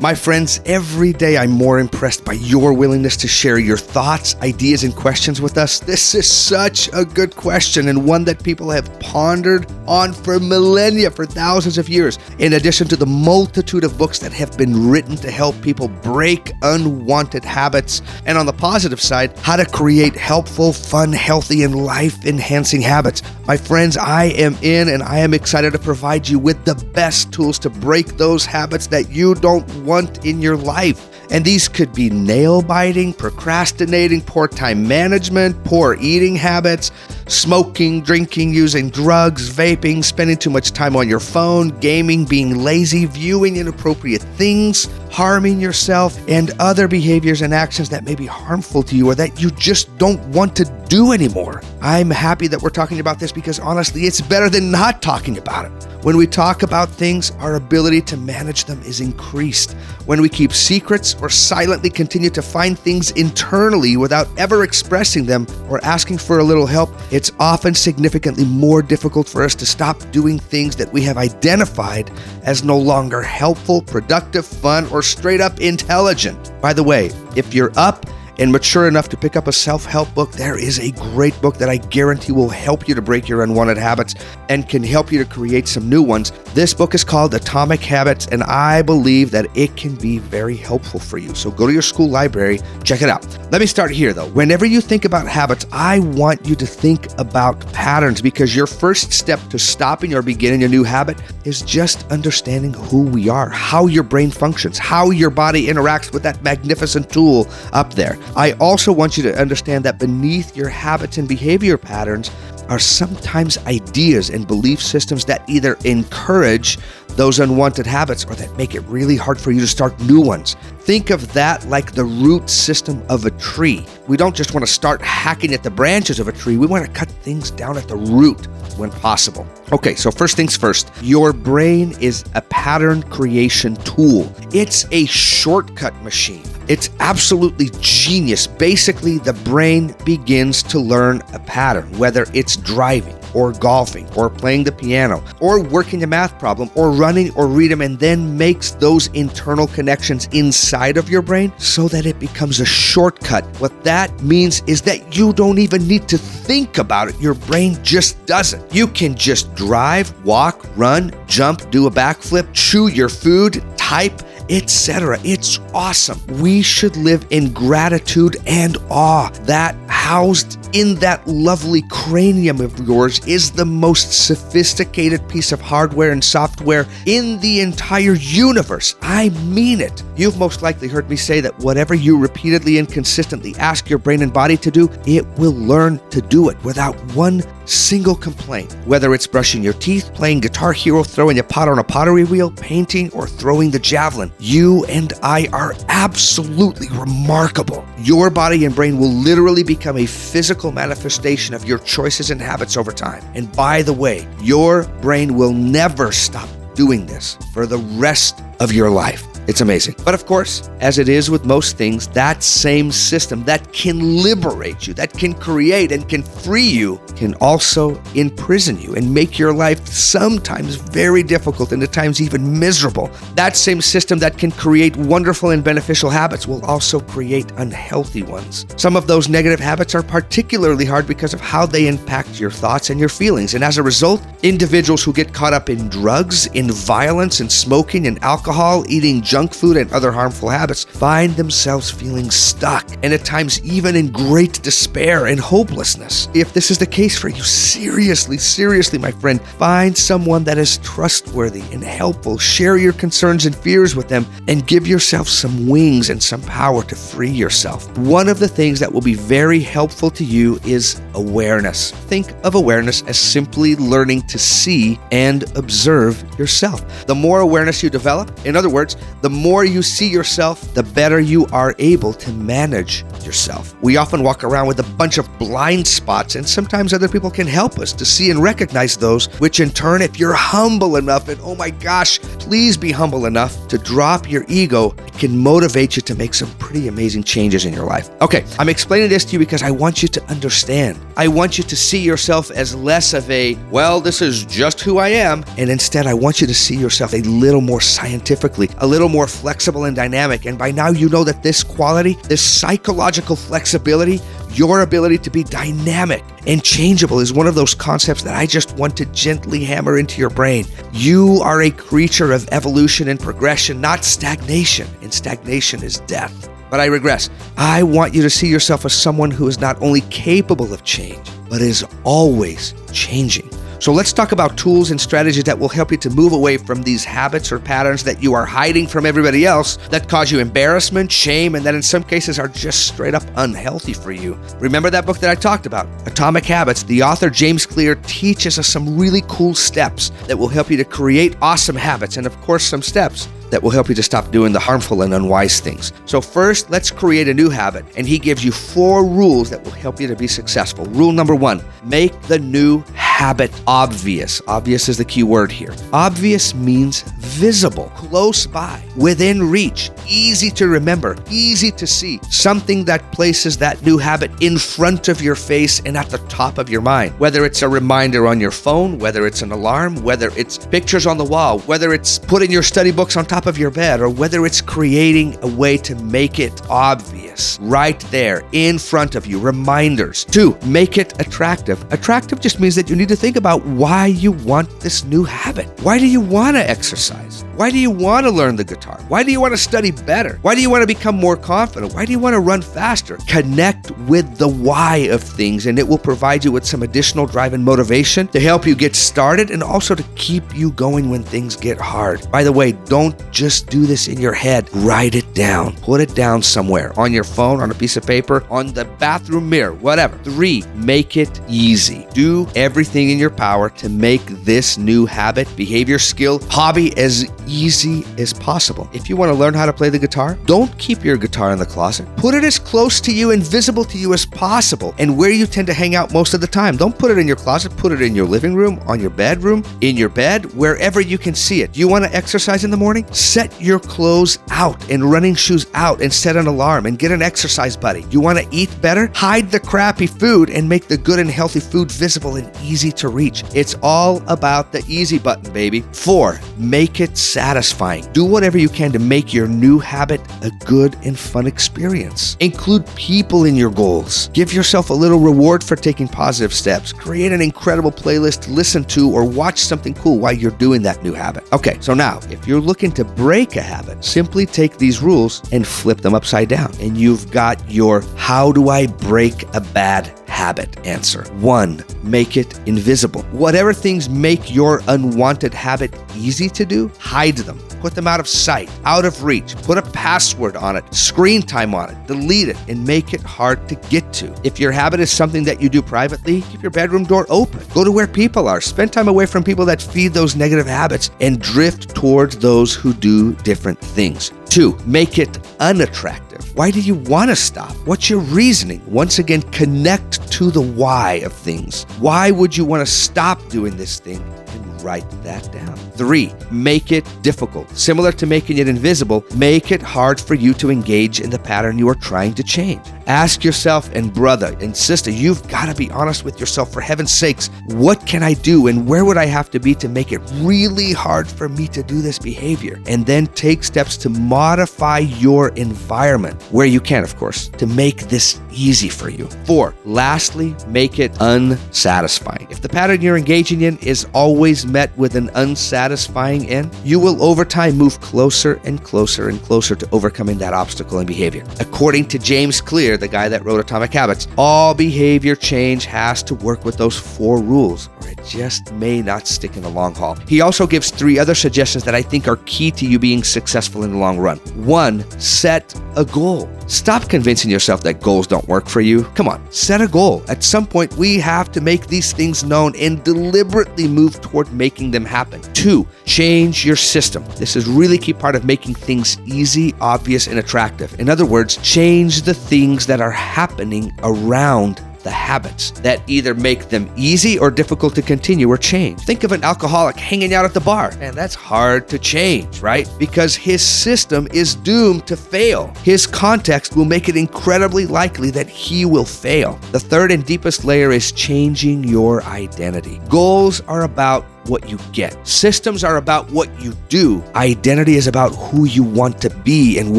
My friends, every day I'm more impressed by your willingness to share your thoughts, ideas, and questions with us. This is such a good question and one that people have pondered on for millennia, for thousands of years, in addition to the multitude of books that have been written to help people break unwanted habits, and on the positive side, how to create helpful, fun, healthy, and life-enhancing habits. My friends, I am in and I am excited to provide you with the best tools to break those habits that you don't want in your life. And these could be nail biting, procrastinating, poor time management, poor eating habits, smoking, drinking, using drugs, vaping, spending too much time on your phone, gaming, being lazy, viewing inappropriate things, harming yourself, and other behaviors and actions that may be harmful to you or that you just don't want to do anymore. I'm happy that we're talking about this because honestly, it's better than not talking about it. When we talk about things, our ability to manage them is increased. When we keep secrets or silently continue to find things internally without ever expressing them or asking for a little help, it's often significantly more difficult for us to stop doing things that we have identified as no longer helpful, productive, fun, or straight up intelligent. By the way, if you're up and mature enough to pick up a self-help book, there is a great book that I guarantee will help you to break your unwanted habits and can help you to create some new ones. This book is called Atomic Habits, and I believe that it can be very helpful for you. So go to your school library, check it out. Let me start here though. Whenever you think about habits, I want you to think about patterns because your first step to stopping or beginning a new habit is just understanding who we are, how your brain functions, how your body interacts with that magnificent tool up there. I also want you to understand that beneath your habits and behavior patterns are sometimes ideas and belief systems that either encourage those unwanted habits or that make it really hard for you to start new ones. Think of that like the root system of a tree. We don't just want to start hacking at the branches of a tree. We want to cut things down at the root when possible. Okay, so first things first, your brain is a pattern creation tool. It's a shortcut machine. It's absolutely genius. Basically, the brain begins to learn a pattern, whether it's driving or golfing or playing the piano or working a math problem or running or reading, and then makes those internal connections inside of your brain so that it becomes a shortcut. What that means is that you don't even need to think about it. Your brain just does it. You can just drive, walk, run, jump, do a backflip, chew your food, type, etc. It's awesome. We should live in gratitude and awe that housed in that lovely cranium of yours is the most sophisticated piece of hardware and software in the entire universe. I mean it. You've most likely heard me say that whatever you repeatedly and consistently ask your brain and body to do, it will learn to do it without one single complaint. Whether it's brushing your teeth, playing Guitar Hero, throwing a pot on a pottery wheel, painting, or throwing the javelin, you and I are absolutely remarkable. Your body and brain will literally become a physical manifestation of your choices and habits over time. And by the way, your brain will never stop doing this for the rest of your life. It's amazing. But of course, as it is with most things, that same system that can liberate you, that can create and can free you, can also imprison you and make your life sometimes very difficult and at times even miserable. That same system that can create wonderful and beneficial habits will also create unhealthy ones. Some of those negative habits are particularly hard because of how they impact your thoughts and your feelings. And as a result, individuals who get caught up in drugs, in violence, in smoking, in alcohol, eating junk food, and other harmful habits find themselves feeling stuck and at times even in great despair and hopelessness. If this is the case for you, seriously, my friend, find someone that is trustworthy and helpful. Share your concerns and fears with them and give yourself some wings and some power to free yourself. One of the things that will be very helpful to you is awareness. Think of awareness as simply learning to see and observe yourself. The more awareness you develop, in other words, the more you see yourself, the better you are able to manage yourself. We often walk around with a bunch of blind spots, and sometimes other people can help us to see and recognize those, which in turn, if you're humble enough and oh my gosh, please be humble enough to drop your ego. It can motivate you to make some pretty amazing changes in your life. Okay, I'm explaining this to you because I want you to understand. I want you to see yourself as less of a, well, this is just who I am. And instead, I want you to see yourself a little more scientifically, a little more flexible and dynamic. And by now, you know that this quality, this psychological flexibility, your ability to be dynamic and changeable is one of those concepts that I just want to gently hammer into your brain. You are a creature of evolution and progression, not stagnation. And stagnation is death. But I regress. I want you to see yourself as someone who is not only capable of change, but is always changing. So let's talk about tools and strategies that will help you to move away from these habits or patterns that you are hiding from everybody else that cause you embarrassment, shame, and that in some cases are just straight up unhealthy for you. Remember that book that I talked about, Atomic Habits? The author James Clear teaches us some really cool steps that will help you to create awesome habits, and of course some steps that will help you to stop doing the harmful and unwise things. So first, let's create a new habit. And he gives you 4 rules that will help you to be successful. Rule number 1, make the new habit obvious. Obvious is the key word here. Obvious means visible, close by, within reach, easy to remember, easy to see. Something that places that new habit in front of your face and at the top of your mind. Whether it's a reminder on your phone, whether it's an alarm, whether it's pictures on the wall, whether it's putting your study books on top of your bed, or whether it's creating a way to make it obvious right there in front of you. Reminders. 2, make it attractive. Attractive just means that you need to think about why you want this new habit. Why do you want to exercise? Why do you want to learn the guitar? Why do you want to study better? Why do you want to become more confident? Why do you want to run faster? Connect with the why of things, and it will provide you with some additional drive and motivation to help you get started and also to keep you going when things get hard. By the way, don't just do this in your head. Write it down. Put it down somewhere, on your phone, on a piece of paper, on the bathroom mirror, whatever. 3, make it easy. Do everything in your power to make this new habit, behavior, skill, hobby as easy as possible. If you want to learn how to play the guitar, don't keep your guitar in the closet. Put it as close to you and visible to you as possible and where you tend to hang out most of the time. Don't put it in your closet. Put it in your living room, on your bedroom, in your bed, wherever you can see it. You want to exercise in the morning? Set your clothes out and running shoes out and set an alarm and get an exercise buddy. You want to eat better? Hide the crappy food and make the good and healthy food visible and easy to reach. It's all about the easy button, baby. 4, make it satisfying. Do whatever you can to make your new habit a good and fun experience. Include people in your goals. Give yourself a little reward for taking positive steps. Create an incredible playlist to listen to or watch something cool while you're doing that new habit. Okay, so now, if you're looking to break a habit, simply take these rules and flip them upside down. And you've got your how do I break a bad habit answer. 1, make it invisible. Whatever things make your unwanted habit easy to do, hide them. Put them out of sight, out of reach. Put a password on it, screen time on it, delete it, and make it hard to get to. If your habit is something that you do privately, keep your bedroom door open. Go to where people are. Spend time away from people that feed those negative habits and drift towards those who do different things. 2, make it unattractive. Why do you want to stop? What's your reasoning? Once again, connect to the why of things. Why would you want to stop doing this thing? And write that down. 3, make it difficult. Similar to making it invisible, make it hard for you to engage in the pattern you are trying to change. Ask yourself, and brother and sister, you've got to be honest with yourself, for heaven's sakes. What can I do and where would I have to be to make it really hard for me to do this behavior? And then take steps to modify your environment, where you can, of course, to make this easy for you. 4, lastly, make it unsatisfying. If the pattern you're engaging in is always met with an unsatisfying end, you will over time move closer and closer and closer to overcoming that obstacle and behavior. According to James Clear, the guy that wrote Atomic Habits, all behavior change has to work with those 4 rules, or it just may not stick in the long haul. He also gives 3 other suggestions that I think are key to you being successful in the long run. 1, set a goal. Stop convincing yourself that goals don't work for you. Come on, set a goal. At some point, we have to make these things known and deliberately move toward making them happen. 2, change your system. This is really key part of making things easy, obvious, and attractive. In other words, change the things that are happening around the habits that either make them easy or difficult to continue or change. Think of an alcoholic hanging out at the bar, and that's hard to change, right? Because his system is doomed to fail. His context will make it incredibly likely that he will fail. The third and deepest layer is changing your identity. Goals are about what you get. Systems are about what you do. Identity is about who you want to be and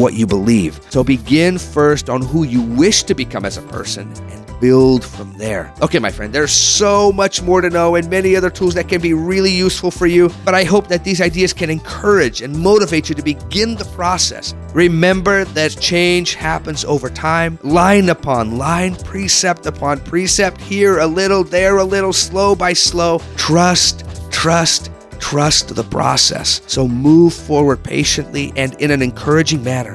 what you believe. So begin first on who you wish to become as a person and build from there. Okay, my friend, there's so much more to know and many other tools that can be really useful for you, but I hope that these ideas can encourage and motivate you to begin the process. Remember that change happens over time, line upon line, precept upon precept, here a little, there a little, slow by slow. Trust the process. So move forward patiently and in an encouraging manner.